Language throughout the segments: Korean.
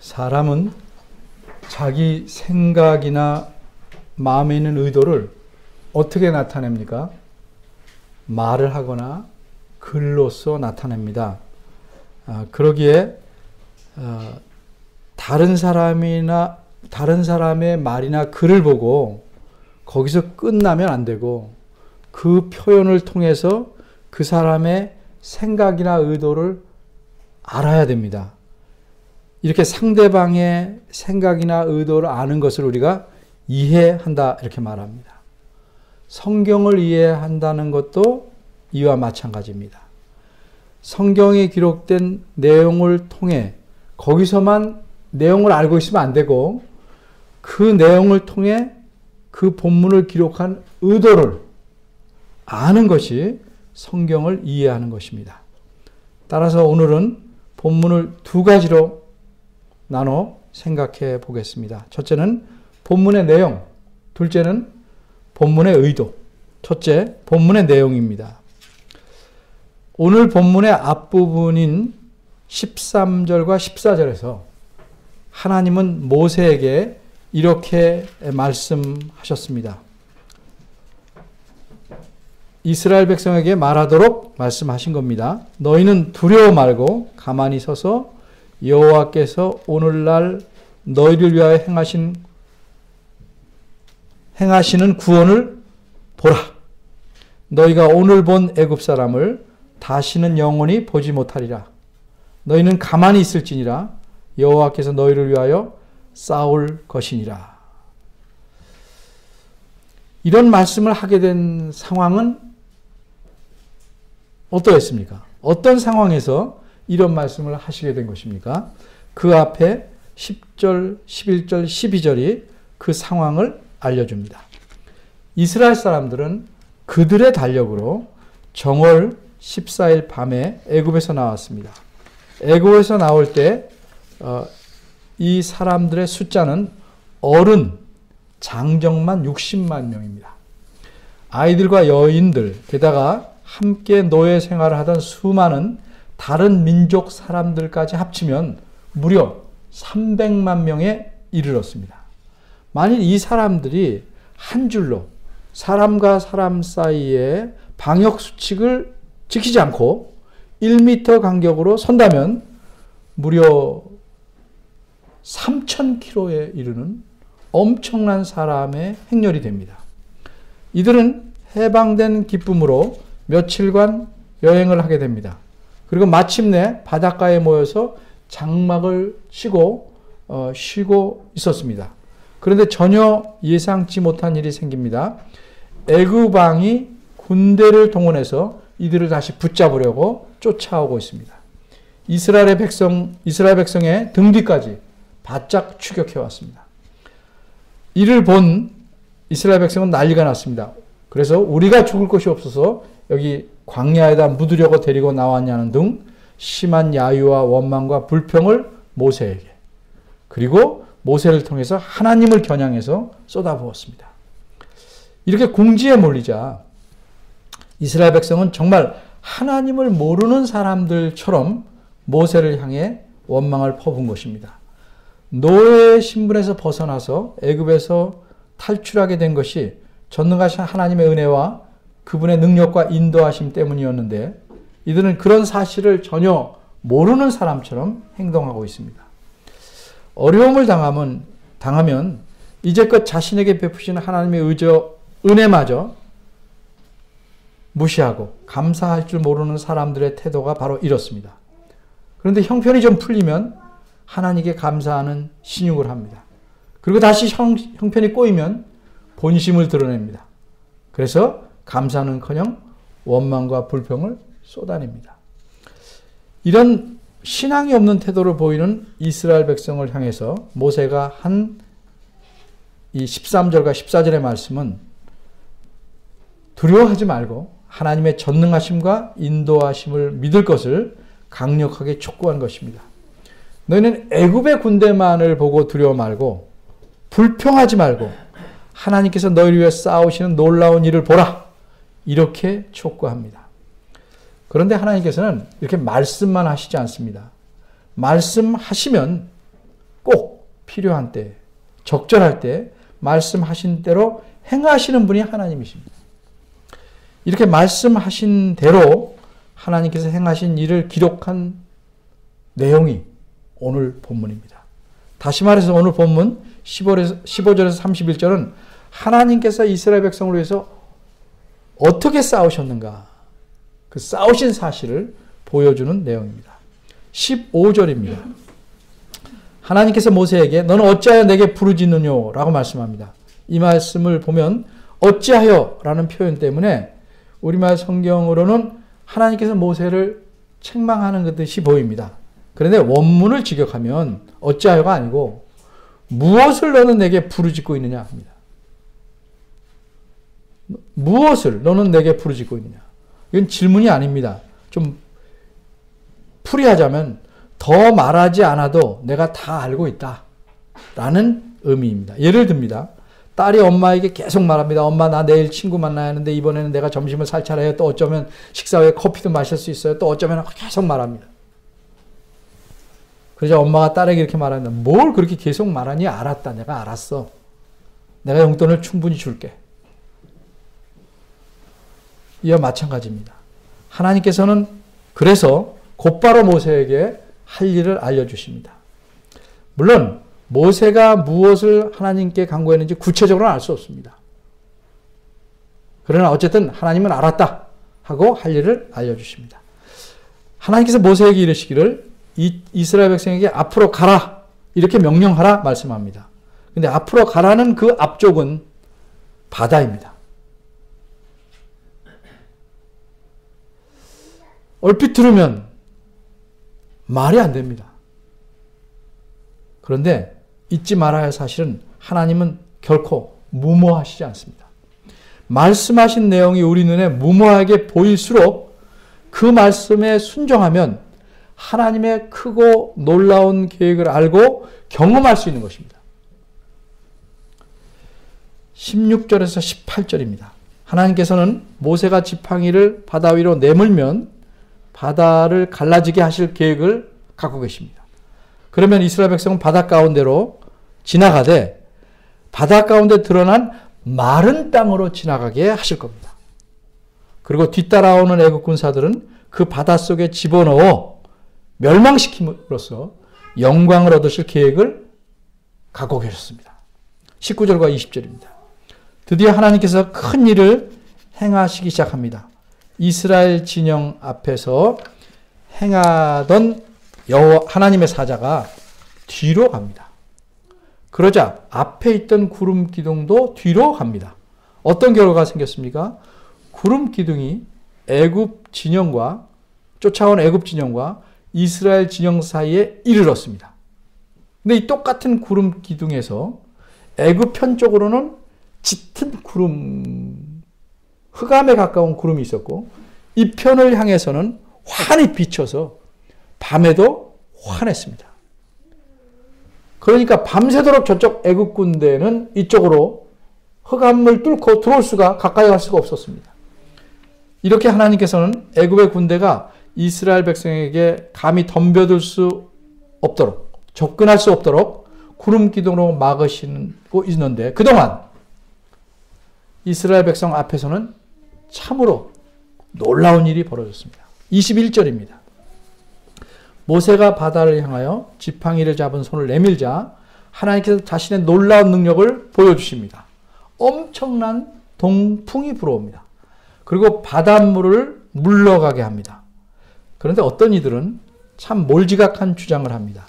사람은 자기 생각이나 마음에 있는 의도를 어떻게 나타냅니까? 말을 하거나 글로써 나타냅니다. 그러기에 다른 사람의 말이나 글을 보고 거기서 끝나면 안 되고 그 표현을 통해서 그 사람의 생각이나 의도를 알아야 됩니다. 이렇게 상대방의 생각이나 의도를 아는 것을 우리가 이해한다 이렇게 말합니다. 성경을 이해한다는 것도 이와 마찬가지입니다. 성경에 기록된 내용을 통해 거기서만 내용을 알고 있으면 안 되고 그 내용을 통해 그 본문을 기록한 의도를 아는 것이 성경을 이해하는 것입니다. 따라서 오늘은 본문을 두 가지로 나눠 생각해 보겠습니다. 첫째는 본문의 내용, 둘째는 본문의 의도. 첫째, 본문의 내용입니다. 오늘 본문의 앞부분인 13절과 14절에서 하나님은 모세에게 이렇게 말씀하셨습니다. 이스라엘 백성에게 말하도록 말씀하신 겁니다. 너희는 두려워 말고 가만히 서서 여호와께서 오늘날 너희를 위하여 행하시는 구원을 보라. 너희가 오늘 본 애굽 사람을 다시는 영원히 보지 못하리라. 너희는 가만히 있을지니라. 여호와께서 너희를 위하여 싸울 것이니라. 이런 말씀을 하게 된 상황은 어떠했습니까? 어떤 상황에서 이런 말씀을 하시게 된 것입니까? 그 앞에 10절, 11절, 12절이 그 상황을 알려줍니다. 이스라엘 사람들은 그들의 달력으로 정월 14일 밤에 애굽에서 나왔습니다. 애굽에서 나올 때 이 사람들의 숫자는 어른, 장정만 60만 명입니다. 아이들과 여인들, 게다가 함께 노예 생활을 하던 수많은 다른 민족 사람들까지 합치면 무려 300만 명에 이르렀습니다. 만일 이 사람들이 한 줄로 사람과 사람 사이에 방역 수칙을 지키지 않고 1m 간격으로 선다면 무려 3,000km에 이르는 엄청난 사람의 행렬이 됩니다. 이들은 해방된 기쁨으로 며칠간 여행을 하게 됩니다. 그리고 마침내 바닷가에 모여서 장막을 치고 쉬고 있었습니다. 그런데 전혀 예상치 못한 일이 생깁니다. 애굽 왕이 군대를 동원해서 이들을 다시 붙잡으려고 쫓아오고 있습니다. 이스라엘 백성의 등 뒤까지 바짝 추격해 왔습니다. 이를 본 이스라엘 백성은 난리가 났습니다. 그래서 우리가 죽을 것이 없어서 여기 광야에다 묻으려고 데리고 나왔냐는 등 심한 야유와 원망과 불평을 모세에게, 그리고 모세를 통해서 하나님을 겨냥해서 쏟아부었습니다. 이렇게 궁지에 몰리자 이스라엘 백성은 정말 하나님을 모르는 사람들처럼 모세를 향해 원망을 퍼부은 것입니다. 노예의 신분에서 벗어나서 애굽에서 탈출하게 된 것이 전능하신 하나님의 은혜와 그분의 능력과 인도하심 때문이었는데 이들은 그런 사실을 전혀 모르는 사람처럼 행동하고 있습니다. 어려움을 당하면 이제껏 자신에게 베푸신 하나님의 은혜마저 무시하고 감사할 줄 모르는 사람들의 태도가 바로 이렇습니다. 그런데 형편이 좀 풀리면 하나님께 감사하는 신용을 합니다. 그리고 다시 형편이 꼬이면 본심을 드러냅니다. 그래서 감사는커녕 원망과 불평을 쏟아냅니다. 이런 신앙이 없는 태도를 보이는 이스라엘 백성을 향해서 모세가 한 이 13절과 14절의 말씀은 두려워하지 말고 하나님의 전능하심과 인도하심을 믿을 것을 강력하게 촉구한 것입니다. 너희는 애굽의 군대만을 보고 두려워 말고 불평하지 말고 하나님께서 너희를 위해 싸우시는 놀라운 일을 보라. 이렇게 촉구합니다. 그런데 하나님께서는 이렇게 말씀만 하시지 않습니다. 말씀하시면 꼭 필요한 때, 적절할 때 말씀하신 대로 행하시는 분이 하나님이십니다. 이렇게 말씀하신 대로 하나님께서 행하신 일을 기록한 내용이 오늘 본문입니다. 다시 말해서 오늘 본문 15절에서 31절은 하나님께서 이스라엘 백성을 위해서 어떻게 싸우셨는가, 그 싸우신 사실을 보여주는 내용입니다. 15절입니다. 하나님께서 모세에게 너는 어찌하여 내게 부르짖느뇨 라고 말씀합니다. 이 말씀을 보면 어찌하여 라는 표현 때문에 우리말 성경으로는 하나님께서 모세를 책망하는 듯이 보입니다. 그런데 원문을 직역하면 어찌하여가 아니고 무엇을 너는 내게 부르짖고 있느냐 합니다. 무엇을 너는 내게 부르짖고 있느냐. 이건 질문이 아닙니다. 좀 풀이하자면 더 말하지 않아도 내가 다 알고 있다 라는 의미입니다. 예를 듭니다. 딸이 엄마에게 계속 말합니다. 엄마 나 내일 친구 만나야 하는데 이번에는 내가 점심을 살 차려요. 또 어쩌면 식사 후에 커피도 마실 수 있어요. 또 어쩌면 계속 말합니다. 그러자 엄마가 딸에게 이렇게 말합니다. 뭘 그렇게 계속 말하니? 알았다. 내가 알았어. 내가 용돈을 충분히 줄게. 이와 마찬가지입니다. 하나님께서는 그래서 곧바로 모세에게 할 일을 알려주십니다. 물론 모세가 무엇을 하나님께 간구했는지 구체적으로는 알 수 없습니다. 그러나 어쨌든 하나님은 알았다 하고 할 일을 알려주십니다. 하나님께서 모세에게 이르시기를 이스라엘 백성에게 앞으로 가라 이렇게 명령하라 말씀합니다. 근데 앞으로 가라는 그 앞쪽은 바다입니다. 얼핏 들으면 말이 안 됩니다. 그런데 잊지 말아야 할 사실은 하나님은 결코 무모하시지 않습니다. 말씀하신 내용이 우리 눈에 무모하게 보일수록 그 말씀에 순종하면 하나님의 크고 놀라운 계획을 알고 경험할 수 있는 것입니다. 16절에서 18절입니다. 하나님께서는 모세가 지팡이를 바다 위로 내밀면 바다를 갈라지게 하실 계획을 갖고 계십니다. 그러면 이스라엘 백성은 바다 가운데로 지나가되 바다 가운데 드러난 마른 땅으로 지나가게 하실 겁니다. 그리고 뒤따라오는 애국 군사들은 그 바닷속에 집어넣어 멸망시킴으로써 영광을 얻으실 계획을 갖고 계셨습니다. 19절과 20절입니다. 드디어 하나님께서 큰 일을 행하시기 시작합니다. 이스라엘 진영 앞에서 행하던 여호와 하나님의 사자가 뒤로 갑니다. 그러자 앞에 있던 구름 기둥도 뒤로 갑니다. 어떤 결과가 생겼습니까? 구름 기둥이 애굽 진영과 쫓아온 애굽 진영과 이스라엘 진영 사이에 이르렀습니다. 근데 이 똑같은 구름 기둥에서 애굽 편 쪽으로는 짙은 구름, 흑암에 가까운 구름이 있었고 이 편을 향해서는 환히 비쳐서 밤에도 환했습니다. 그러니까 밤새도록 저쪽 애굽 군대는 이쪽으로 흑암을 뚫고 들어올 수가 가까이 갈 수가 없었습니다. 이렇게 하나님께서는 애굽의 군대가 이스라엘 백성에게 감히 덤벼들 수 없도록 접근할 수 없도록 구름 기둥으로 막으시고 있는데 그동안 이스라엘 백성 앞에서는 참으로 놀라운 일이 벌어졌습니다. 21절입니다. 모세가 바다를 향하여 지팡이를 잡은 손을 내밀자 하나님께서 자신의 놀라운 능력을 보여주십니다. 엄청난 동풍이 불어옵니다. 그리고 바닷물을 물러가게 합니다. 그런데 어떤 이들은 참 몰지각한 주장을 합니다.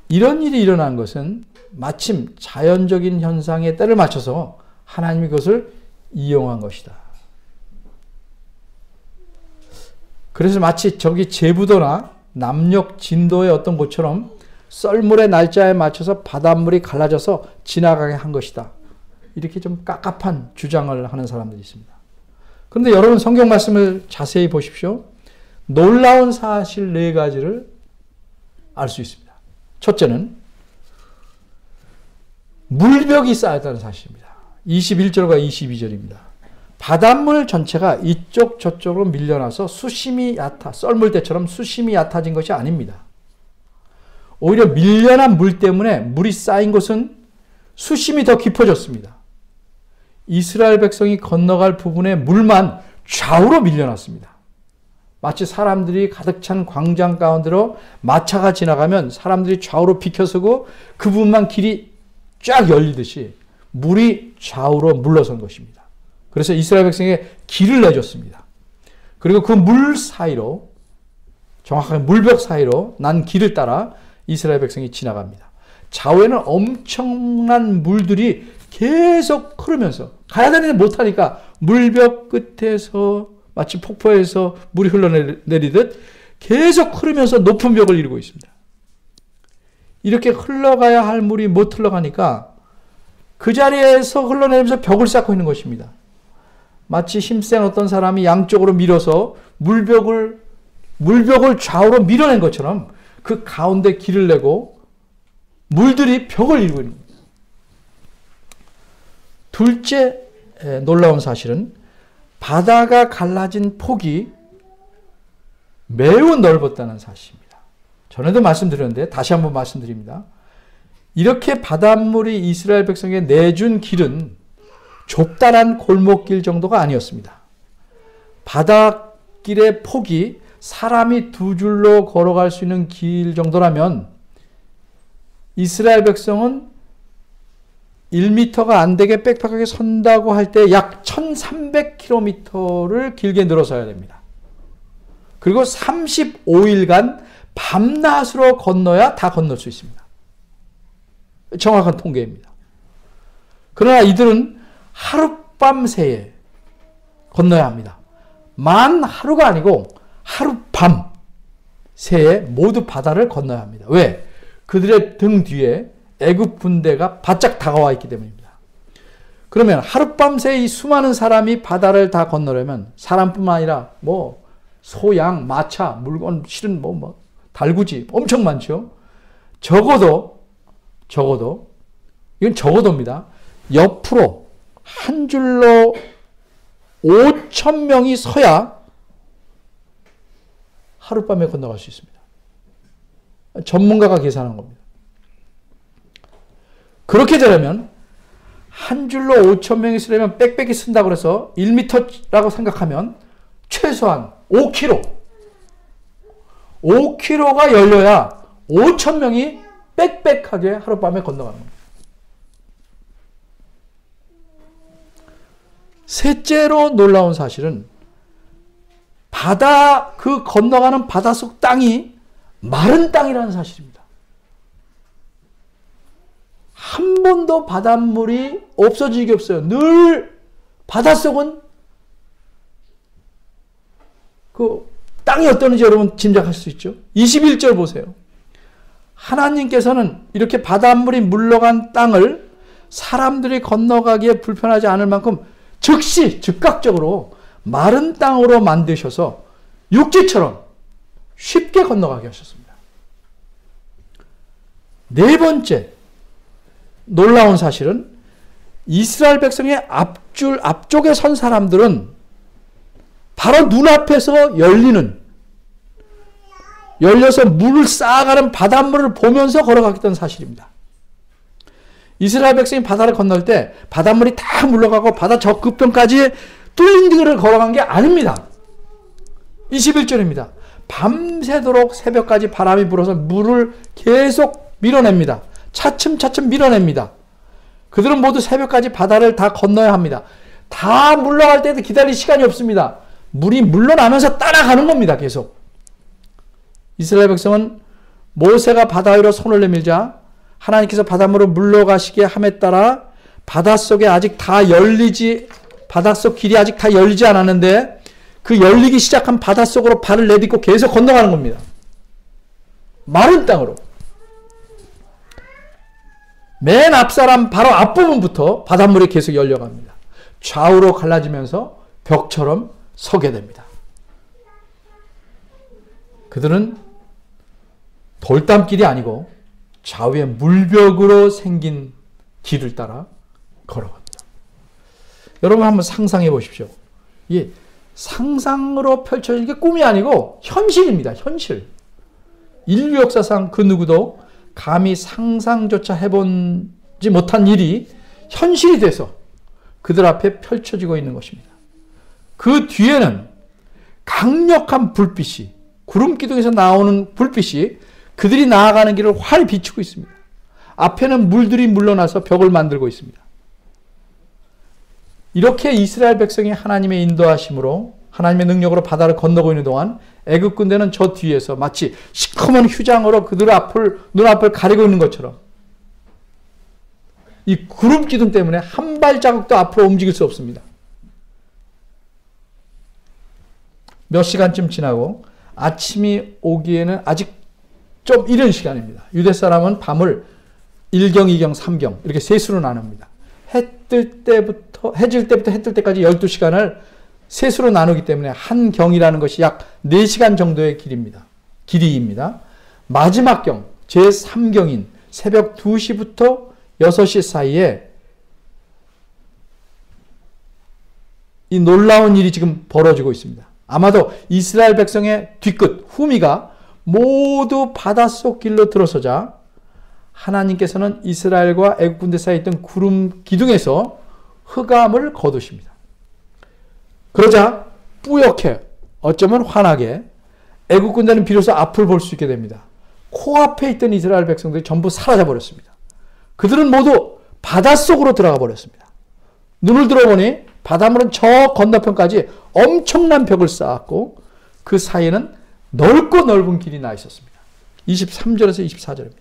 이런 일이 일어난 것은 마침 자연적인 현상에 때를 맞춰서 하나님이 그것을 이용한 것이다. 그래서 마치 저기 제부도나 남녘 진도의 어떤 곳처럼 썰물의 날짜에 맞춰서 바닷물이 갈라져서 지나가게 한 것이다. 이렇게 좀 깝깝한 주장을 하는 사람들이 있습니다. 그런데 여러분 성경 말씀을 자세히 보십시오. 놀라운 사실 4가지를 알 수 있습니다. 첫째는 물벽이 쌓였다는 사실입니다. 21절과 22절입니다. 바닷물 전체가 이쪽 저쪽으로 밀려나서 수심이 얕아 썰물대처럼 수심이 얕아진 것이 아닙니다. 오히려 밀려난 물 때문에 물이 쌓인 곳은 수심이 더 깊어졌습니다. 이스라엘 백성이 건너갈 부분에 물만 좌우로 밀려났습니다. 마치 사람들이 가득 찬 광장 가운데로 마차가 지나가면 사람들이 좌우로 비켜서고 그 부분만 길이 쫙 열리듯이 물이 좌우로 물러선 것입니다. 그래서 이스라엘 백성에게 길을 내줬습니다. 그리고 그 물 사이로, 정확하게 물벽 사이로 난 길을 따라 이스라엘 백성이 지나갑니다. 좌우에는 엄청난 물들이 계속 흐르면서 가야 되는데 못하니까 물벽 끝에서 마치 폭포에서 물이 흘러내리듯 계속 흐르면서 높은 벽을 이루고 있습니다. 이렇게 흘러가야 할 물이 못 흘러가니까 그 자리에서 흘러내리면서 벽을 쌓고 있는 것입니다. 마치 힘센 어떤 사람이 양쪽으로 밀어서 물벽을 좌우로 밀어낸 것처럼 그 가운데 길을 내고 물들이 벽을 이루고 있는 겁니다. 둘째 놀라운 사실은 바다가 갈라진 폭이 매우 넓었다는 사실입니다. 전에도 말씀드렸는데 다시 한번 말씀드립니다. 이렇게 바닷물이 이스라엘 백성에게 내준 길은 좁다란 골목길 정도가 아니었습니다. 바닷길의 폭이 사람이 두 줄로 걸어갈 수 있는 길 정도라면 이스라엘 백성은 1m가 안 되게 빽빽하게 선다고 할 때 약 1300km를 길게 늘어서야 됩니다. 그리고 35일간 밤낮으로 건너야 다 건널 수 있습니다. 정확한 통계입니다. 그러나 이들은 하룻밤 새에 건너야 합니다. 만 하루가 아니고 하룻밤 새에 모두 바다를 건너야 합니다. 왜? 그들의 등 뒤에 애굽 군대가 바짝 다가와 있기 때문입니다. 그러면 하룻밤 새에 이 수많은 사람이 바다를 다 건너려면 사람뿐만 아니라 소, 양, 마차, 물건, 실은 달구지 엄청 많죠. 적어도 이건 적어도입니다. 옆으로 한 줄로 5,000명이 서야 하룻밤에 건너갈 수 있습니다. 전문가가 계산한 겁니다. 그렇게 되려면 한 줄로 5,000명이 쓰려면 빽빽이 쓴다고 해서 1m라고 생각하면 최소한 5km가 열려야 5,000명이 빽빽하게 하룻밤에 건너가는 겁니다. 셋째로 놀라운 사실은 그 건너가는 바닷속 땅이 마른 땅이라는 사실입니다. 한 번도 바닷물이 없어진 게 없어요. 늘 바닷속은 그 땅이 어떠는지 여러분 짐작할 수 있죠. 21절 보세요. 하나님께서는 이렇게 바닷물이 물러간 땅을 사람들이 건너가기에 불편하지 않을 만큼 즉각적으로 마른 땅으로 만드셔서 육지처럼 쉽게 건너가게 하셨습니다. 네 번째 놀라운 사실은 이스라엘 백성의 앞쪽에 선 사람들은 바로 눈앞에서 열려서 물을 쌓아가는 바닷물을 보면서 걸어갔던 사실입니다. 이스라엘 백성이 바다를 건널 때 바닷물이 다 물러가고 바다 저 끝편까지 뚫린 길을 걸어간 게 아닙니다. 21절입니다. 밤새도록 새벽까지 바람이 불어서 물을 계속 밀어냅니다. 차츰차츰 밀어냅니다. 그들은 모두 새벽까지 바다를 다 건너야 합니다. 다 물러갈 때도 기다릴 시간이 없습니다. 물이 물러나면서 따라가는 겁니다. 계속. 이스라엘 백성은 모세가 바다 위로 손을 내밀자 하나님께서 바닷물을 물러가시게 함에 따라 바닷속 길이 아직 다 열리지 않았는데 그 열리기 시작한 바닷속으로 발을 내딛고 계속 건너가는 겁니다. 마른 땅으로. 맨 앞사람 바로 앞부분부터 바닷물이 계속 열려갑니다. 좌우로 갈라지면서 벽처럼 서게 됩니다. 그들은 돌담길이 아니고 좌우에 물벽으로 생긴 길을 따라 걸어갑니다. 여러분 한번 상상해 보십시오. 이게 상상으로 펼쳐진 게 꿈이 아니고 현실입니다. 현실. 인류 역사상 그 누구도 감히 상상조차 해보지 못한 일이 현실이 돼서 그들 앞에 펼쳐지고 있는 것입니다. 그 뒤에는 강력한 불빛이, 구름 기둥에서 나오는 불빛이 그들이 나아가는 길을 활이 비추고 있습니다. 앞에는 물들이 물러나서 벽을 만들고 있습니다. 이렇게 이스라엘 백성이 하나님의 인도하심으로, 하나님의 능력으로 바다를 건너고 있는 동안 애굽 군대는 저 뒤에서 마치 시커먼 휴장으로 그들 눈앞을 가리고 있는 것처럼 이 구름 기둥 때문에 한 발자국도 앞으로 움직일 수 없습니다. 몇 시간쯤 지나고 아침이 오기에는 아직 좀 이른 시간입니다. 유대 사람은 밤을 1경, 2경, 3경 이렇게 세수로 나눕니다. 해 질 때부터 해 뜰 때까지 12시간을 세수로 나누기 때문에 한 경이라는 것이 약 4시간 정도의 길이입니다. 마지막 경, 제3경인 새벽 2시부터 6시 사이에 이 놀라운 일이 지금 벌어지고 있습니다. 아마도 이스라엘 백성의 뒤끝, 후미가 모두 바닷속 길로 들어서자 하나님께서는 이스라엘과 애굽 군대 사이에 있던 구름 기둥에서 흑암을 거두십니다. 그러자 뿌옇게, 어쩌면 환하게 애굽 군대는 비로소 앞을 볼 수 있게 됩니다. 코앞에 있던 이스라엘 백성들이 전부 사라져 버렸습니다. 그들은 모두 바닷속으로 들어가 버렸습니다. 눈을 들어보니 바닷물은 저 건너편까지 엄청난 벽을 쌓았고 그 사이에는 넓고 넓은 길이 나 있었습니다. 23절에서 24절입니다.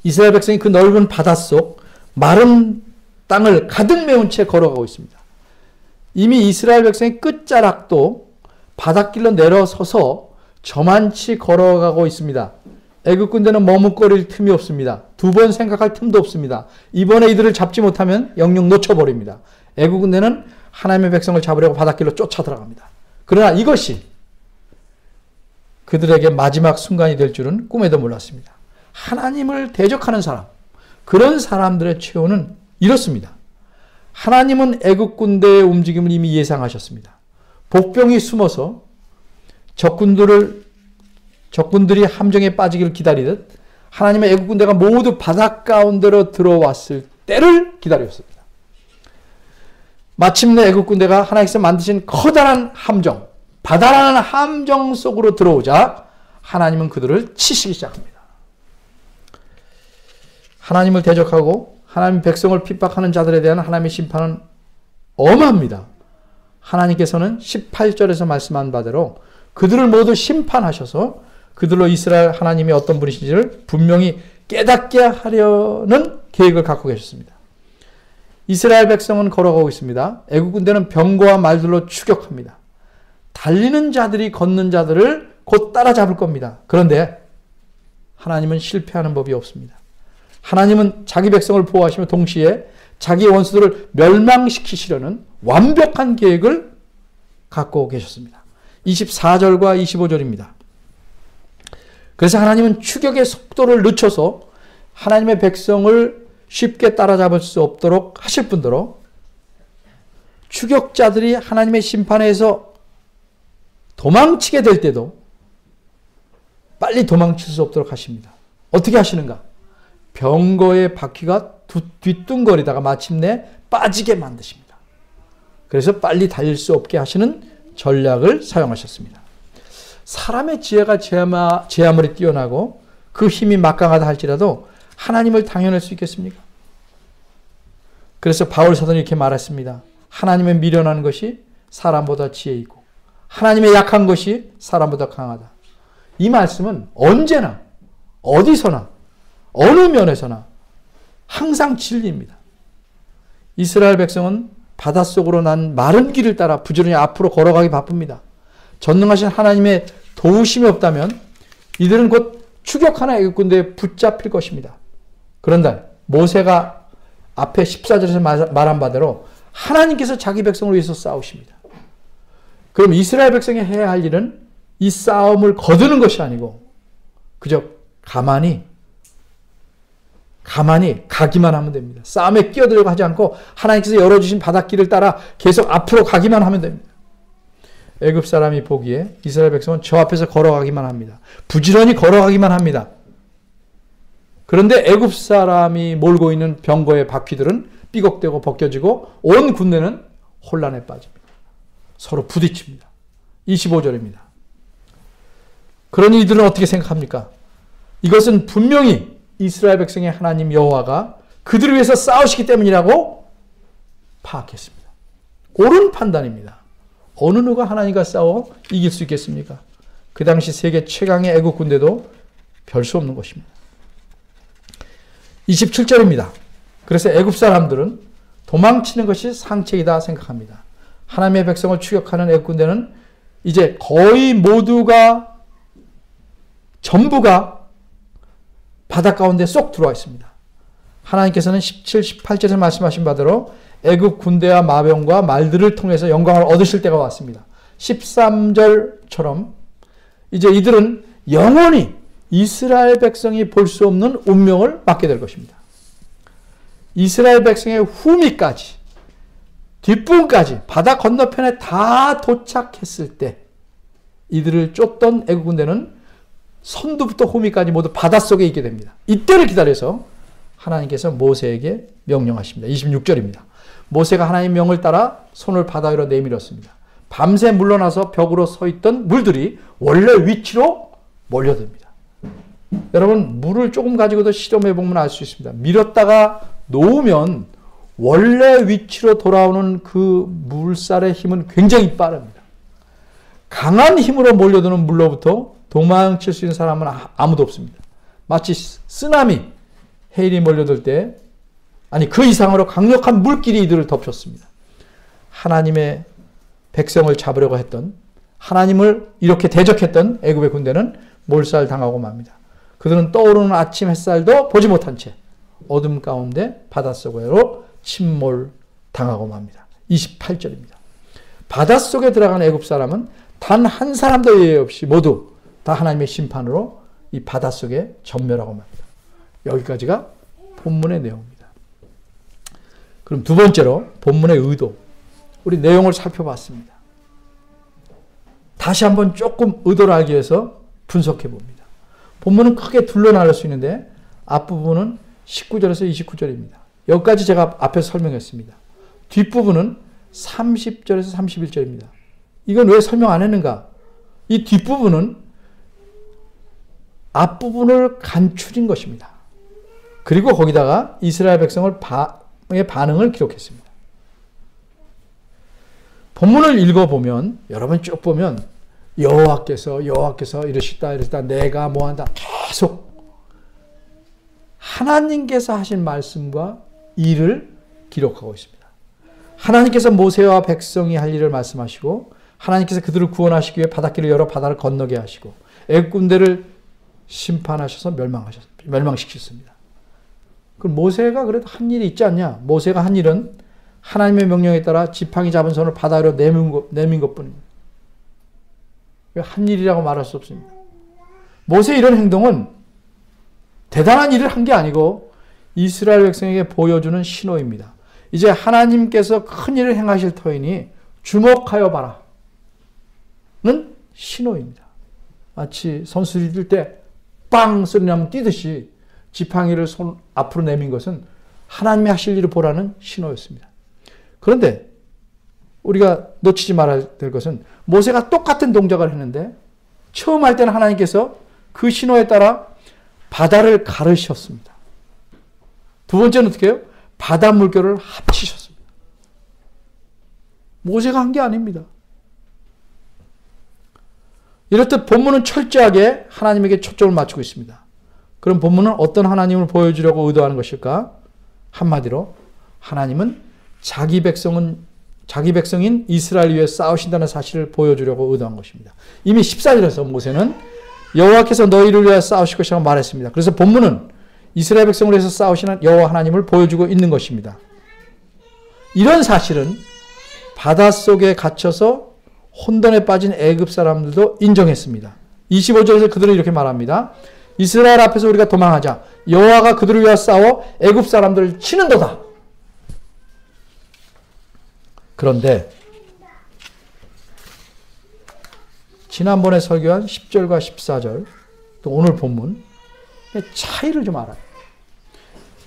이스라엘 백성이 그 넓은 바닷속 마른 땅을 가득 메운 채 걸어가고 있습니다. 이미 이스라엘 백성의 끝자락도 바닷길로 내려서서 저만치 걸어가고 있습니다. 애굽 군대는 머뭇거릴 틈이 없습니다. 두 번 생각할 틈도 없습니다. 이번에 이들을 잡지 못하면 영영 놓쳐버립니다. 애굽 군대는 하나님의 백성을 잡으려고 바닷길로 쫓아 들어갑니다. 그러나 이것이 그들에게 마지막 순간이 될 줄은 꿈에도 몰랐습니다. 하나님을 대적하는 사람, 그런 사람들의 최후는 이렇습니다. 하나님은 애굽 군대의 움직임을 이미 예상하셨습니다. 복병이 숨어서 적군들이 함정에 빠지기를 기다리듯 하나님의 애굽 군대가 모두 바닷가운데로 들어왔을 때를 기다렸습니다. 마침내 애굽 군대가 하나님께서 만드신 커다란 함정, 바다라는 함정 속으로 들어오자 하나님은 그들을 치시기 시작합니다. 하나님을 대적하고 하나님 백성을 핍박하는 자들에 대한 하나님의 심판은 엄합니다. 하나님께서는 18절에서 말씀한 바대로 그들을 모두 심판하셔서 그들로 이스라엘 하나님이 어떤 분이신지를 분명히 깨닫게 하려는 계획을 갖고 계셨습니다. 이스라엘 백성은 걸어가고 있습니다. 애국 군대는 병거와 말들로 추격합니다. 달리는 자들이 걷는 자들을 곧 따라잡을 겁니다. 그런데 하나님은 실패하는 법이 없습니다. 하나님은 자기 백성을 보호하시며 동시에 자기 원수들을 멸망시키시려는 완벽한 계획을 갖고 계셨습니다. 24절과 25절입니다. 그래서 하나님은 추격의 속도를 늦춰서 하나님의 백성을 쉽게 따라잡을 수 없도록 하실 뿐더러 추격자들이 하나님의 심판에서 도망치게 될 때도 빨리 도망칠 수 없도록 하십니다. 어떻게 하시는가? 병거의 바퀴가 뒤뚱거리다가 마침내 빠지게 만드십니다. 그래서 빨리 달릴 수 없게 하시는 전략을 사용하셨습니다. 사람의 지혜가 제 아무리 뛰어나고 그 힘이 막강하다 할지라도 하나님을 당연할 수 있겠습니까? 그래서 바울 사도는 이렇게 말했습니다. 하나님의 미련한 것이 사람보다 지혜 있고 하나님의 약한 것이 사람보다 강하다. 이 말씀은 언제나 어디서나 어느 면에서나 항상 진리입니다. 이스라엘 백성은 바닷속으로 난 마른 길을 따라 부지런히 앞으로 걸어가기 바쁩니다. 전능하신 하나님의 도우심이 없다면 이들은 곧 추격하는 애굽 군대에 붙잡힐 것입니다. 그런데 모세가 앞에 14절에서 말한 바대로 하나님께서 자기 백성을 위해서 싸우십니다. 그럼 이스라엘 백성이 해야 할 일은 이 싸움을 거두는 것이 아니고 그저 가만히 가기만 하면 됩니다. 싸움에 끼어들려고 하지 않고 하나님께서 열어주신 바닷길을 따라 계속 앞으로 가기만 하면 됩니다. 애굽 사람이 보기에 이스라엘 백성은 저 앞에서 걸어가기만 합니다. 부지런히 걸어가기만 합니다. 그런데 애굽 사람이 몰고 있는 병거의 바퀴들은 삐걱대고 벗겨지고 온 군대는 혼란에 빠집니다. 서로 부딪힙니다. 25절입니다. 그러니 이들은 어떻게 생각합니까? 이것은 분명히 이스라엘 백성의 하나님 여호와가 그들을 위해서 싸우시기 때문이라고 파악했습니다. 옳은 판단입니다. 어느 누가 하나님과 싸워 이길 수 있겠습니까? 그 당시 세계 최강의 애국 군대도 별 수 없는 것입니다. 27절입니다. 그래서 애굽 사람들은 도망치는 것이 상책이다 생각합니다. 하나님의 백성을 추격하는 애굽 군대는 이제 거의 모두가 전부가 바다 가운데 쏙 들어와 있습니다. 하나님께서는 17, 18절에서 말씀하신 바대로 애굽 군대와 마병과 말들을 통해서 영광을 얻으실 때가 왔습니다. 13절처럼 이제 이들은 영원히 이스라엘 백성이 볼 수 없는 운명을 맞게 될 것입니다. 이스라엘 백성의 후미까지 뒷부분까지 바다 건너편에 다 도착했을 때 이들을 쫓던 애국 군대는 선두부터 후미까지 모두 바닷속에 있게 됩니다. 이때를 기다려서 하나님께서 모세에게 명령하십니다. 26절입니다. 모세가 하나님의 명을 따라 손을 바다 위로 내밀었습니다. 밤새 물러나서 벽으로 서 있던 물들이 원래 위치로 몰려듭니다. 여러분, 물을 조금 가지고도 실험해 보면 알 수 있습니다. 밀었다가 놓으면 원래 위치로 돌아오는 그 물살의 힘은 굉장히 빠릅니다. 강한 힘으로 몰려드는 물로부터 도망칠 수 있는 사람은 아무도 없습니다. 마치 쓰나미, 해일이 몰려들 때, 아니 그 이상으로 강력한 물길이 이들을 덮쳤습니다. 하나님의 백성을 잡으려고 했던, 하나님을 이렇게 대적했던 애굽의 군대는 몰살당하고 맙니다. 그들은 떠오르는 아침 햇살도 보지 못한 채 어둠 가운데 바닷속으로 침몰당하고 맙니다. 28절입니다. 바닷속에 들어간 애굽 사람은 단 한 사람도 예외 없이 모두 다 하나님의 심판으로 이 바닷속에 전멸하고 맙니다. 여기까지가 본문의 내용입니다. 그럼 두 번째로 본문의 의도. 우리 내용을 살펴봤습니다. 다시 한번 조금 의도를 알기 위해서 분석해 봅니다. 본문은 크게 둘로 나눌 수 있는데 앞부분은 19절에서 29절입니다. 여기까지 제가 앞에서 설명했습니다. 뒷부분은 30절에서 31절입니다. 이건 왜 설명 안 했는가? 이 뒷부분은 앞부분을 간추린 것입니다. 그리고 거기다가 이스라엘 백성의 반응을 기록했습니다. 본문을 읽어보면, 여러분 쭉 보면 여호와께서 이러시다 내가 뭐한다 계속 하나님께서 하신 말씀과 일을 기록하고 있습니다. 하나님께서 모세와 백성이 할 일을 말씀하시고 하나님께서 그들을 구원하시기 위해 바닷길을 열어 바다를 건너게 하시고 애굽 군대를 심판하셔서 멸망시키셨습니다. 그럼 모세가 그래도 한 일이 있지 않냐? 모세가 한 일은 하나님의 명령에 따라 지팡이 잡은 손을 바다 위로 내민 것뿐입니다. 왜 한 일이라고 말할 수 없습니다. 모세의 이런 행동은 대단한 일을 한 게 아니고 이스라엘 백성에게 보여주는 신호입니다. 이제 하나님께서 큰 일을 행하실 터이니 주목하여 봐라 는 신호입니다. 마치 선수들이 뛸 때 빵 소리 나면 뛰듯이 지팡이를 손 앞으로 내민 것은 하나님이 하실 일을 보라는 신호였습니다. 그런데 우리가 놓치지 말아야 될 것은 모세가 똑같은 동작을 했는데 처음 할 때는 하나님께서 그 신호에 따라 바다를 가르셨습니다. 두 번째는 어떻게 해요? 바다 물결을 합치셨습니다. 모세가 한 게 아닙니다. 이렇듯 본문은 철저하게 하나님에게 초점을 맞추고 있습니다. 그럼 본문은 어떤 하나님을 보여주려고 의도하는 것일까? 한마디로 하나님은 자기 백성인 이스라엘 위해 싸우신다는 사실을 보여주려고 의도한 것입니다. 이미 14절에서 모세는 여호와께서 너희를 위해 싸우실 것이라고 말했습니다. 그래서 본문은 이스라엘 백성을 위해서 싸우시는 여호와 하나님을 보여주고 있는 것입니다. 이런 사실은 바닷속에 갇혀서 혼돈에 빠진 애굽 사람들도 인정했습니다. 25절에서 그들은 이렇게 말합니다. 이스라엘 앞에서 우리가 도망하자. 여호와가 그들을 위하여 싸워 애굽 사람들을 치는도다. 그런데 지난번에 설교한 10절과 14절 또 오늘 본문 차이를 좀 알아요.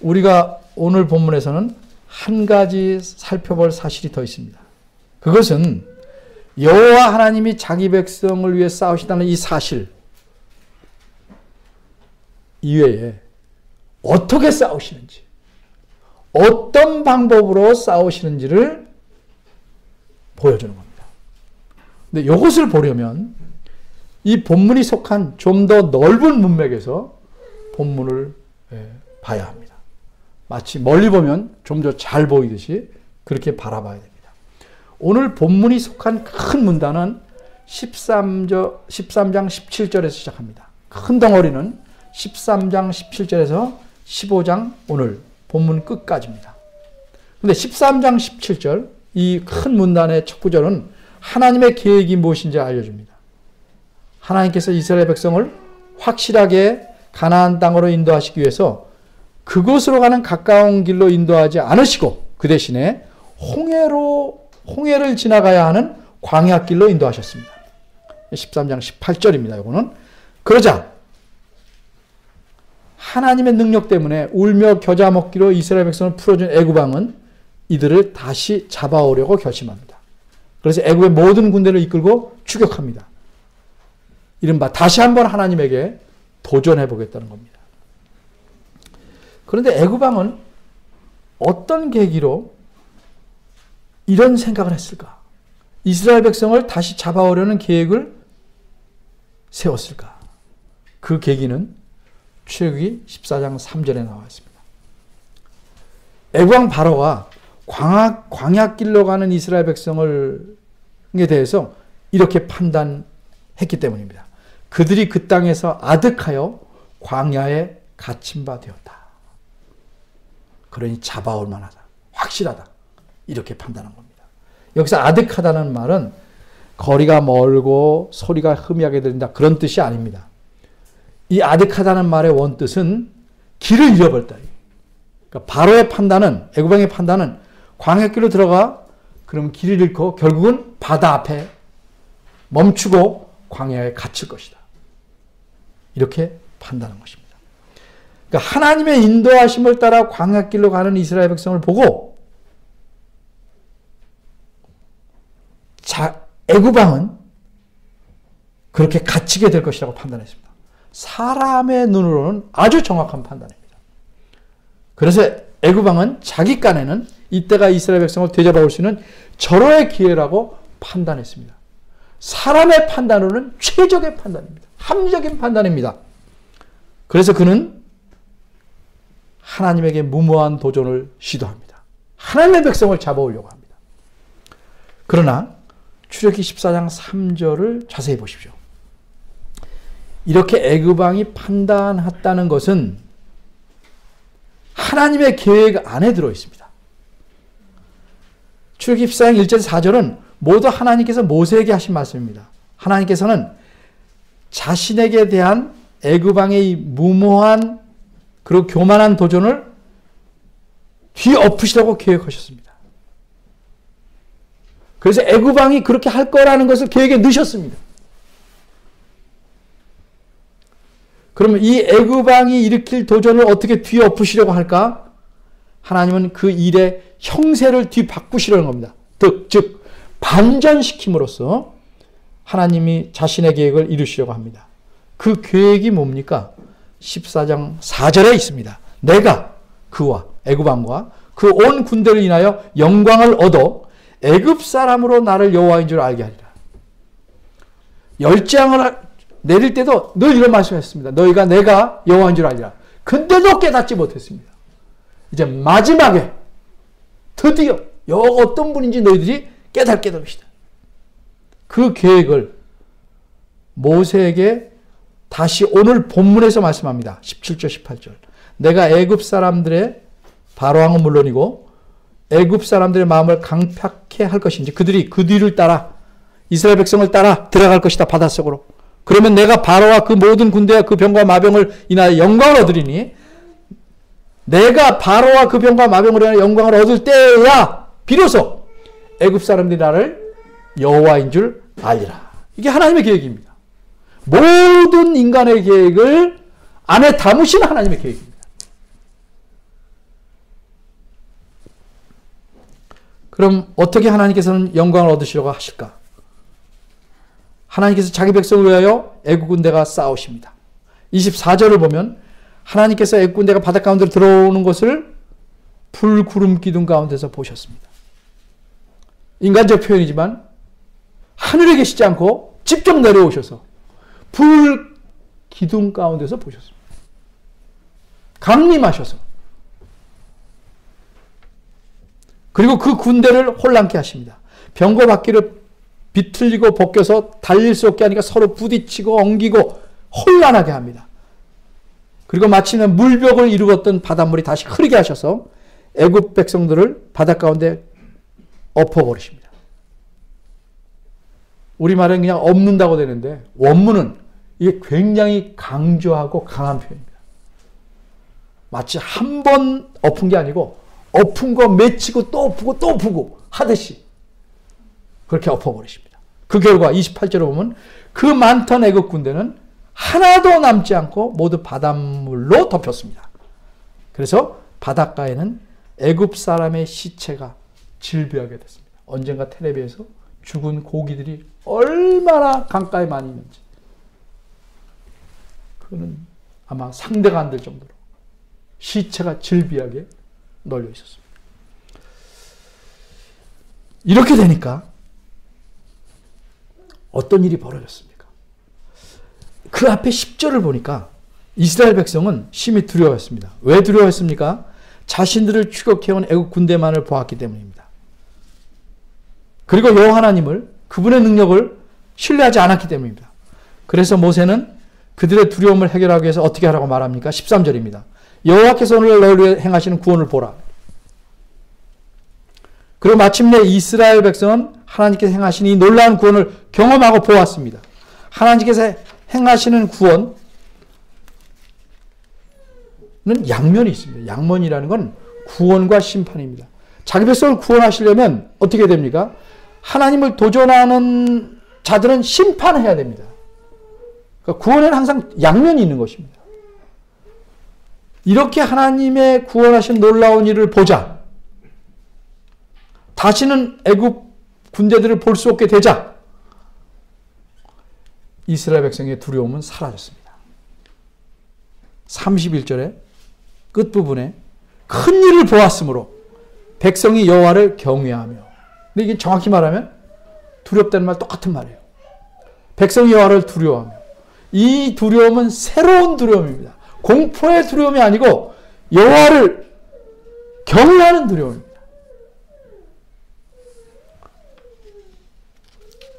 우리가 오늘 본문에서는 한 가지 살펴볼 사실이 더 있습니다. 그것은 여호와 하나님이 자기 백성을 위해 싸우시다는 이 사실 이외에 어떻게 싸우시는지, 어떤 방법으로 싸우시는지를 보여주는 겁니다. 근데 이것을 보려면 이 본문이 속한 좀 더 넓은 문맥에서 본문을 봐야 합니다. 마치 멀리 보면 좀 더 잘 보이듯이 그렇게 바라봐야 됩니다. 오늘 본문이 속한 큰 문단은 13장 17절에서 시작합니다. 큰 덩어리는 13장 17절에서 15장 오늘 본문 끝까지입니다. 그런데 13장 17절 이 큰 문단의 첫 구절은 하나님의 계획이 무엇인지 알려줍니다. 하나님께서 이스라엘 백성을 확실하게 가나안 땅으로 인도하시기 위해서 그곳으로 가는 가까운 길로 인도하지 않으시고 그 대신에 홍해를 지나가야 하는 광야길로 인도하셨습니다. 13장 18절입니다. 이거는 그러자 하나님의 능력 때문에 울며 겨자 먹기로 이스라엘 백성을 풀어준 애굽 왕은 이들을 다시 잡아오려고 결심합니다. 그래서 애굽의 모든 군대를 이끌고 추격합니다. 이른바 다시 한번 하나님에게 도전해 보겠다는 겁니다. 그런데 애굽 왕은 어떤 계기로 이런 생각을 했을까? 이스라엘 백성을 다시 잡아오려는 계획을 세웠을까? 그 계기는 출애굽기 14장 3절에 나와 있습니다. 애굽 왕 바로가 광야길로 가는 이스라엘 백성에 대해서 이렇게 판단했기 때문입니다. 그들이 그 땅에서 아득하여 광야에 갇힌 바 되었다. 그러니 잡아올 만하다. 확실하다. 이렇게 판단한 겁니다. 여기서 아득하다는 말은 거리가 멀고 소리가 흐미하게 들린다. 그런 뜻이 아닙니다. 이 아득하다는 말의 원뜻은 길을 잃어버렸다. 그러니까 바로의 판단은, 애굽 왕의 판단은 광야길로 들어가 그러면 길을 잃고 결국은 바다 앞에 멈추고 광야에 갇힐 것이다. 이렇게 판단한 것입니다. 그러니까 하나님의 인도하심을 따라 광야길로 가는 이스라엘 백성을 보고 애굽 왕은 그렇게 갇히게 될 것이라고 판단했습니다. 사람의 눈으로는 아주 정확한 판단입니다. 그래서 애굽 왕은 자기 깐에는 이때가 이스라엘 백성을 되잡아올 수 있는 절호의 기회라고 판단했습니다. 사람의 판단으로는 최적의 판단입니다. 합리적인 판단입니다. 그래서 그는 하나님에게 무모한 도전을 시도합니다. 하나님의 백성을 잡아오려고 합니다. 그러나 출애굽기 14장 3절을 자세히 보십시오. 이렇게 애굽 왕이 판단했다는 것은 하나님의 계획 안에 들어 있습니다. 출애굽기 14장 1절 4절은 모두 하나님께서 모세에게 하신 말씀입니다. 하나님께서는 자신에게 대한 애굽 왕의 무모한 그리고 교만한 도전을 뒤엎으시라고 계획하셨습니다. 그래서 애굽 왕이 그렇게 할 거라는 것을 계획에 넣으셨습니다. 그러면 이 애굽 왕이 일으킬 도전을 어떻게 뒤엎으시려고 할까? 하나님은 그 일의 형세를 뒤바꾸시려는 겁니다. 즉 반전시킴으로써 하나님이 자신의 계획을 이루시려고 합니다. 그 계획이 뭡니까? 14장 4절에 있습니다. 내가 그와 애굽 왕과 그 온 군대를 인하여 영광을 얻어 애굽 사람으로 나를 여호와인 줄 알게 하리라. 열장을 내릴 때도 늘 이런 말씀했습니다. 너희가 내가 여호와인 줄 알리라. 근데도 깨닫지 못했습니다. 이제 마지막에 드디어 여호와가 어떤 분인지 너희들이 깨닫게 될 것이다. 그 계획을 모세에게 다시 오늘 본문에서 말씀합니다. 17절 18절. 내가 애굽 사람들의 바로왕은 물론이고 애굽 사람들의 마음을 강팍해 할 것인지 그들이 그 뒤를 따라 이스라엘 백성을 따라 들어갈 것이다. 바닷속으로. 그러면 내가 바로와 그 모든 군대와 그 병과 마병을 인하여 영광을 얻으리니 내가 바로와 그 병과 마병을 인하여 영광을 얻을 때야 비로소 애굽 사람들이 나를 여호와인 줄 알리라. 이게 하나님의 계획입니다. 모든 인간의 계획을 안에 담으신 하나님의 계획입니다. 그럼 어떻게 하나님께서는 영광을 얻으시려고 하실까? 하나님께서 자기 백성을 위하여 애국 군대가 싸우십니다. 24절을 보면 하나님께서 애국 군대가 바닷 가운데로 들어오는 것을 불, 구름, 기둥 가운데서 보셨습니다. 인간적 표현이지만 하늘에 계시지 않고 직접 내려오셔서 불, 기둥 가운데서 보셨습니다. 강림하셔서. 그리고 그 군대를 혼란케 하십니다. 병거 바퀴를 비틀리고 벗겨서 달릴 수 없게 하니까 서로 부딪히고 엉기고 혼란하게 합니다. 그리고 마침내 물벽을 이루었던 바닷물이 다시 흐르게 하셔서 애굽 백성들을 바닷 가운데 엎어버리십니다. 우리말은 그냥 엎는다고 되는데 원문은 이게 굉장히 강조하고 강한 표현입니다. 마치 한 번 엎은 게 아니고 엎은 거 맺히고 또 엎고 또 엎고 하듯이 그렇게 엎어버리십니다. 그 결과 28절에 보면 그 많던 애굽 군대는 하나도 남지 않고 모두 바닷물로 덮였습니다. 그래서 바닷가에는 애굽 사람의 시체가 질비하게 됐습니다. 언젠가 텔레비에서 죽은 고기들이 얼마나 강가에 많이 있는지 그거는 아마 상대가 안 될 정도로 시체가 질비하게 널려 있었습니다. 이렇게 되니까 어떤 일이 벌어졌습니까? 그 앞에 10절을 보니까 이스라엘 백성은 심히 두려워했습니다. 왜 두려워했습니까? 자신들을 추격해온 애국 군대만을 보았기 때문입니다. 그리고 여호와 하나님을 그분의 능력을 신뢰하지 않았기 때문입니다. 그래서 모세는 그들의 두려움을 해결하기 위해서 어떻게 하라고 말합니까? 13절입니다. 여호와께서 오늘 너를 위해 행하시는 구원을 보라. 그리고 마침내 이스라엘 백성은 하나님께서 행하신 이 놀라운 구원을 경험하고 보았습니다. 하나님께서 행하시는 구원은 양면이 있습니다. 양면이라는 건 구원과 심판입니다. 자기 백성을 구원하시려면 어떻게 됩니까? 하나님을 도전하는 자들은 심판해야 됩니다. 그러니까 구원에는 항상 양면이 있는 것입니다. 이렇게 하나님의 구원하신 놀라운 일을 보자. 다시는 애굽 군대들을 볼 수 없게 되자. 이스라엘 백성의 두려움은 사라졌습니다. 31절의 끝부분에 큰 일을 보았으므로 백성이 여호와를 경외하며. 근데 이게 정확히 말하면 두렵다는 말 똑같은 말이에요. 백성이 여호와를 두려워하며. 이 두려움은 새로운 두려움입니다. 공포의 두려움이 아니고 여호와를 경외하는 두려움입니다.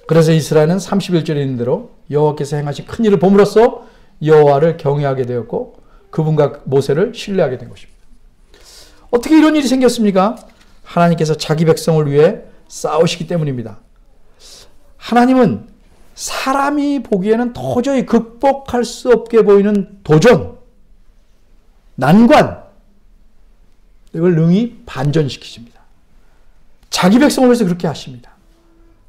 그래서 이스라엘은 31절에 있는 대로 여호와께서 행하신 큰 일을 봄으로써 여호와를 경외하게 되었고 그분과 모세를 신뢰하게 된 것입니다. 어떻게 이런 일이 생겼습니까? 하나님께서 자기 백성을 위해 싸우시기 때문입니다. 하나님은 사람이 보기에는 도저히 극복할 수 없게 보이는 도전, 난관, 이걸 능히 반전시키십니다. 자기 백성을 위해서 그렇게 하십니다.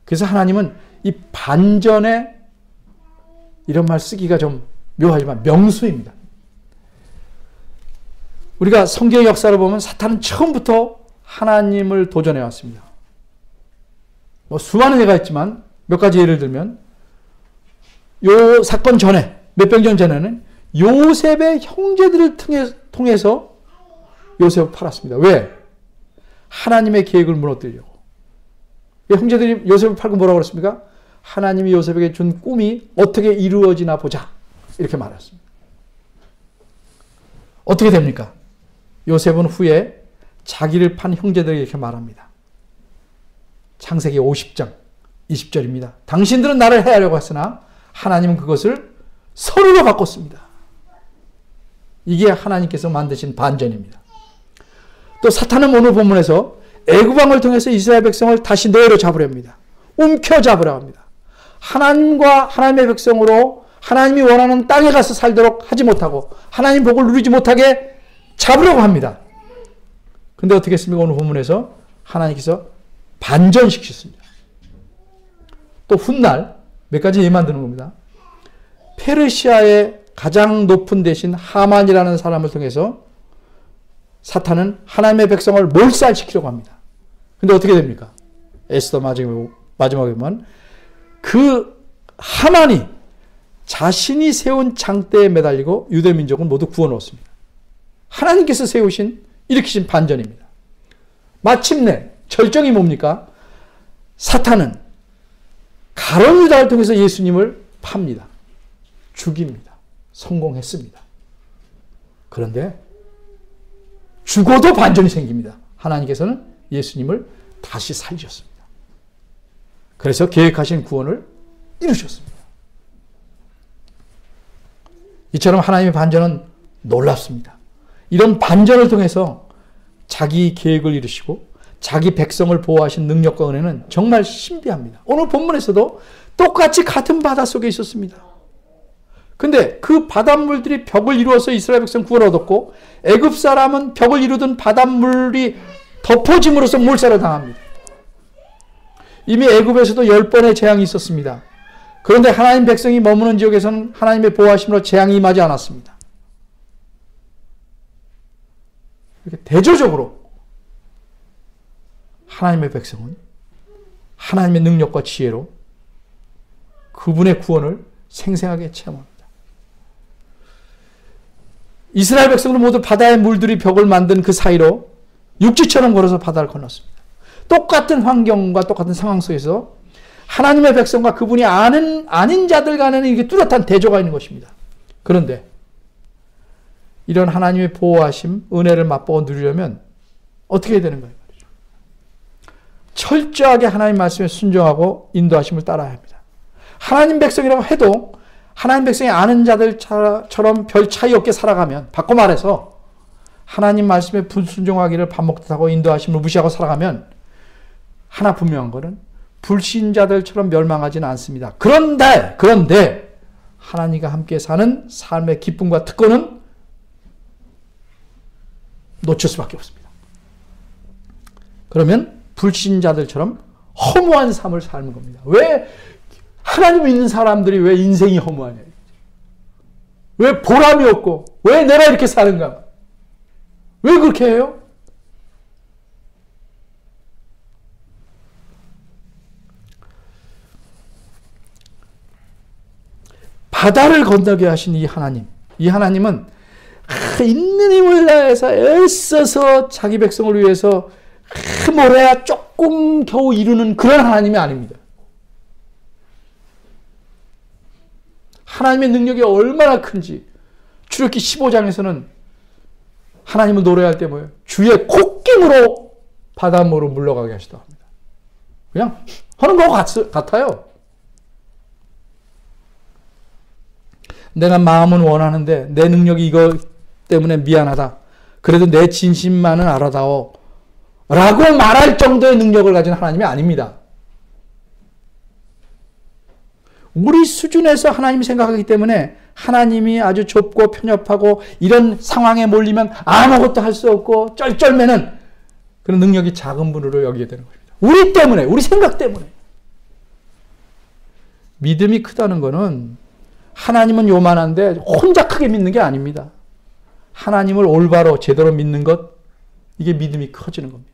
그래서 하나님은 이 반전에 이런 말 쓰기가 좀 묘하지만 명수입니다. 우리가 성경의 역사를 보면 사탄은 처음부터 하나님을 도전해 왔습니다. 수많은 예가 있지만 몇 가지 예를 들면 요 사건 전에 몇 병 전에는 요셉의 형제들을 통해서 요셉을 팔았습니다. 왜? 하나님의 계획을 무너뜨리려고. 형제들이 요셉을 팔고 뭐라고 그랬습니까? 하나님이 요셉에게 준 꿈이 어떻게 이루어지나 보자. 이렇게 말했습니다. 어떻게 됩니까? 요셉은 후에 자기를 판 형제들에게 이렇게 말합니다. 창세기 50장 20절입니다. 당신들은 나를 해하려고 했으나 하나님은 그것을 선으로 바꿨습니다. 이게 하나님께서 만드신 반전입니다. 또 사탄은 오늘 본문에서 애굽왕을 통해서 이스라엘 백성을 다시 노예로 잡으려 합니다. 움켜잡으려 합니다. 하나님과 하나님의 백성으로 하나님이 원하는 땅에 가서 살도록 하지 못하고 하나님 복을 누리지 못하게 잡으려고 합니다. 근데 어떻게 했습니까? 오늘 본문에서 하나님께서 반전시키셨습니다. 또 훗날 몇 가지 예만 드는 겁니다. 페르시아의 가장 높은 대신 하만이라는 사람을 통해서 사탄은 하나님의 백성을 몰살시키려고 합니다. 근데 어떻게 됩니까? 에스더 마지막에 보면 그 하만이 자신이 세운 장대에 매달리고 유대 민족은 모두 구원을 얻습니다. 하나님께서 일으키신 반전입니다. 마침내 절정이 뭡니까? 사탄은 가룟 유다를 통해서 예수님을 팝니다. 죽입니다. 성공했습니다. 그런데 죽어도 반전이 생깁니다. 하나님께서는 예수님을 다시 살리셨습니다. 그래서 계획하신 구원을 이루셨습니다. 이처럼 하나님의 반전은 놀랍습니다. 이런 반전을 통해서 자기 계획을 이루시고 자기 백성을 보호하신 능력과 은혜는 정말 신비합니다. 오늘 본문에서도 똑같이 같은 바다 속에 있었습니다. 근데 그 바닷물들이 벽을 이루어서 이스라엘 백성 구원을 얻었고 애굽 사람은 벽을 이루던 바닷물이 덮어짐으로써 몰살을 당합니다. 이미 애굽에서도 10번의 재앙이 있었습니다. 그런데 하나님 백성이 머무는 지역에서는 하나님의 보호하심으로 재앙이 임하지 않았습니다. 이렇게 대조적으로 하나님의 백성은 하나님의 능력과 지혜로 그분의 구원을 생생하게 체험합니다. 이스라엘 백성들은 모두 바다의 물들이 벽을 만든 그 사이로 육지처럼 걸어서 바다를 건넜습니다. 똑같은 환경과 똑같은 상황 속에서 하나님의 백성과 그분이 아닌 자들 간에는 이게 뚜렷한 대조가 있는 것입니다. 그런데 이런 하나님의 보호하심, 은혜를 맛보고 누리려면 어떻게 해야 되는 거예요? 철저하게 하나님 말씀에 순종하고 인도하심을 따라야 합니다. 하나님 백성이라고 해도 하나님 백성이 아는 자들처럼 별 차이 없게 살아가면, 바꿔 말해서 하나님 말씀에 불순종하기를 밥 먹듯 하고 인도하심을 무시하고 살아가면 하나 분명한 것은 불신자들처럼 멸망하지는 않습니다. 그런데 하나님과 함께 사는 삶의 기쁨과 특권은 놓칠 수밖에 없습니다. 그러면 불신자들처럼 허무한 삶을 사는 겁니다. 왜 하나님 믿는 사람들이 왜 인생이 허무하냐? 왜 보람이 없고 왜 내가 이렇게 사는가? 왜 그렇게 해요? 바다를 건너게 하신 이 하나님은 있는 힘을 다해서 애써서 자기 백성을 위해서 뭐래야 조금 겨우 이루는 그런 하나님이 아닙니다. 하나님의 능력이 얼마나 큰지 출애굽기 15장에서는 하나님을 노래할 때 뭐예요? 주의 콧김으로 바닷물로 물러가게 하시다고 합니다. 그냥 하는 것 같아요. 내가 마음은 원하는데 내 능력이 이거 때문에 미안하다. 그래도 내 진심만은 알아다오. 라고 말할 정도의 능력을 가진 하나님이 아닙니다. 우리 수준에서 하나님이 생각하기 때문에 하나님이 아주 좁고 편협하고 이런 상황에 몰리면 아무것도 할 수 없고 쩔쩔매는 그런 능력이 작은 분으로 여기게 되는 겁니다. 우리 때문에, 우리 생각 때문에. 믿음이 크다는 것은 하나님은 요만한데 혼자 크게 믿는 게 아닙니다. 하나님을 올바로 제대로 믿는 것, 이게 믿음이 커지는 겁니다.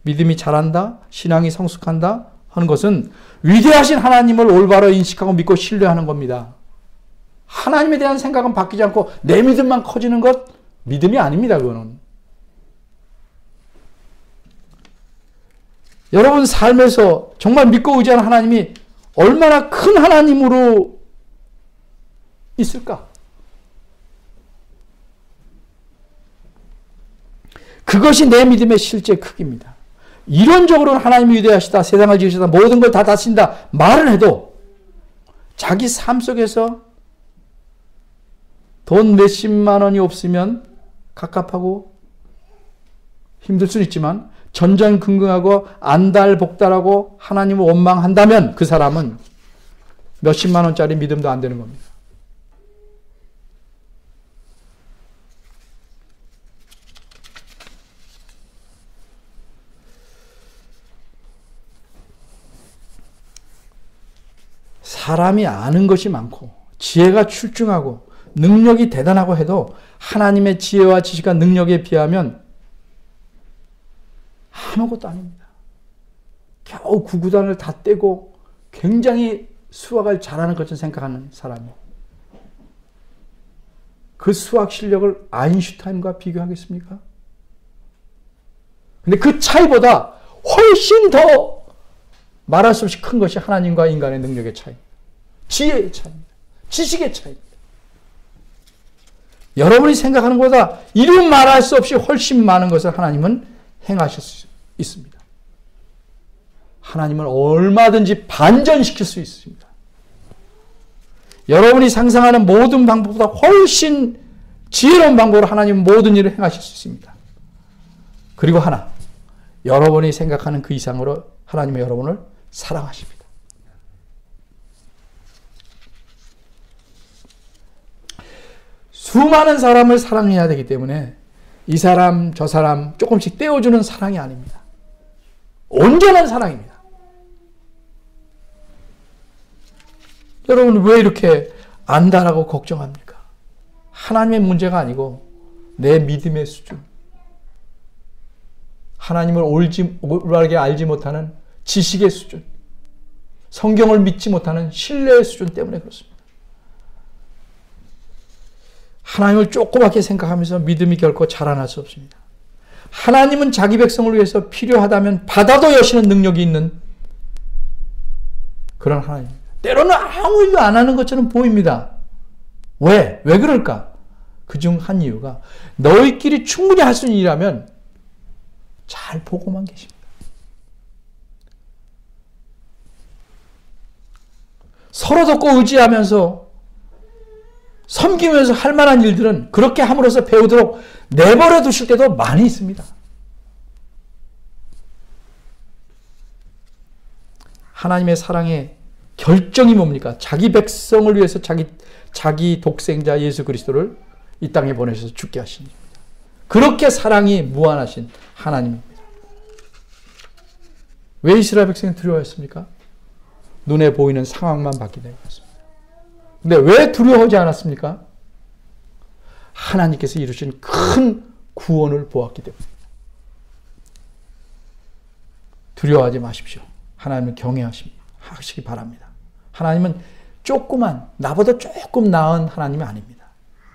믿음이 자란다, 신앙이 성숙한다 하는 것은 위대하신 하나님을 올바로 인식하고 믿고 신뢰하는 겁니다. 하나님에 대한 생각은 바뀌지 않고 내 믿음만 커지는 것, 믿음이 아닙니다. 그거는. 여러분 삶에서 정말 믿고 의지하는 하나님이 얼마나 큰 하나님으로 있을까? 그것이 내 믿음의 실제 크기입니다. 이론적으로는 하나님이 위대하시다, 세상을 지으시다, 모든 걸 다 다스린다 말을 해도 자기 삶 속에서 돈 몇십만 원이 없으면 갑갑하고 힘들 수는 있지만 전전긍긍하고 안달복달하고 하나님을 원망한다면 그 사람은 몇십만 원짜리 믿음도 안 되는 겁니다. 사람이 아는 것이 많고 지혜가 출중하고 능력이 대단하고 해도 하나님의 지혜와 지식과 능력에 비하면 아무것도 아닙니다. 겨우 구구단을 다 떼고 굉장히 수학을 잘하는 것처럼 생각하는 사람이 그 수학 실력을 아인슈타인과 비교하겠습니까? 근데 그 차이보다 훨씬 더 말할 수 없이 큰 것이 하나님과 인간의 능력의 차이, 지혜의 차이입니다. 지식의 차이입니다. 여러분이 생각하는 것보다 이루 말할 수 없이 훨씬 많은 것을 하나님은 행하실 수 있습니다. 하나님은 얼마든지 반전시킬 수 있습니다. 여러분이 상상하는 모든 방법보다 훨씬 지혜로운 방법으로 하나님은 모든 일을 행하실 수 있습니다. 그리고 하나, 여러분이 생각하는 그 이상으로 하나님은 여러분을 사랑하십니다. 수많은 사람을 사랑해야 되기 때문에 이 사람 저 사람 조금씩 떼어주는 사랑이 아닙니다. 온전한 사랑입니다. 여러분 왜 이렇게 안다라고 걱정합니까? 하나님의 문제가 아니고 내 믿음의 수준, 하나님을 올바르게 알지 못하는 지식의 수준, 성경을 믿지 못하는 신뢰의 수준 때문에 그렇습니다. 하나님을 조그맣게 생각하면서 믿음이 결코 자라날 수 없습니다. 하나님은 자기 백성을 위해서 필요하다면 받아도 여시는 능력이 있는 그런 하나님입니다. 때로는 아무 일도 안 하는 것처럼 보입니다. 왜? 왜 그럴까? 그중 한 이유가 너희끼리 충분히 할 수 있는 일이라면 잘 보고만 계십니다. 서로 돕고 의지하면서 섬기면서 할 만한 일들은 그렇게 함으로써 배우도록 내버려 두실 때도 많이 있습니다. 하나님의 사랑의 결정이 뭡니까? 자기 백성을 위해서 자기 독생자 예수 그리스도를 이 땅에 보내셔서 죽게 하신 겁니다. 그렇게 사랑이 무한하신 하나님입니다. 왜 이스라엘 백성이 두려워했습니까? 눈에 보이는 상황만 봤기 때문이었습니다. 근데 왜 두려워하지 않았습니까? 하나님께서 이루신 큰 구원을 보았기 때문입니다. 두려워하지 마십시오. 하나님을 경외하시기 바랍니다. 하나님은 조그만, 나보다 조금 나은 하나님이 아닙니다.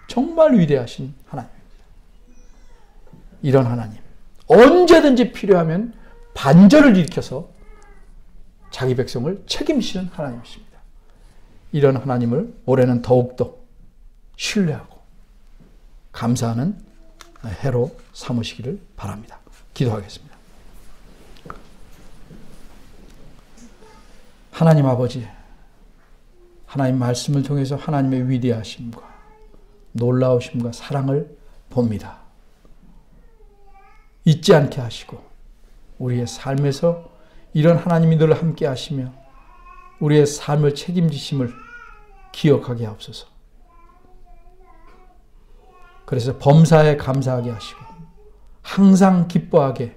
정말 위대하신 하나님입니다. 이런 하나님, 언제든지 필요하면 반전을 일으켜서 자기 백성을 책임지는 하나님이십니다. 이런 하나님을 올해는 더욱더 신뢰하고 감사하는 해로 삼으시기를 바랍니다. 기도하겠습니다. 하나님 아버지, 하나님 말씀을 통해서 하나님의 위대하심과 놀라우심과 사랑을 봅니다. 잊지 않게 하시고 우리의 삶에서 이런 하나님이 늘 함께 하시며 우리의 삶을 책임지심을 기억하게 하옵소서. 그래서 범사에 감사하게 하시고 항상 기뻐하게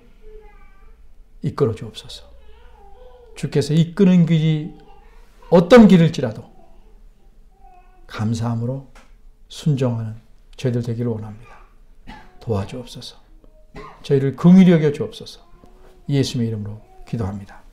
이끌어 주옵소서. 주께서 이끄는 길이 어떤 길일지라도 감사함으로 순종하는 저희들 되기를 원합니다. 도와주옵소서. 저희를 긍휼히 여겨 주옵소서. 예수님의 이름으로 기도합니다.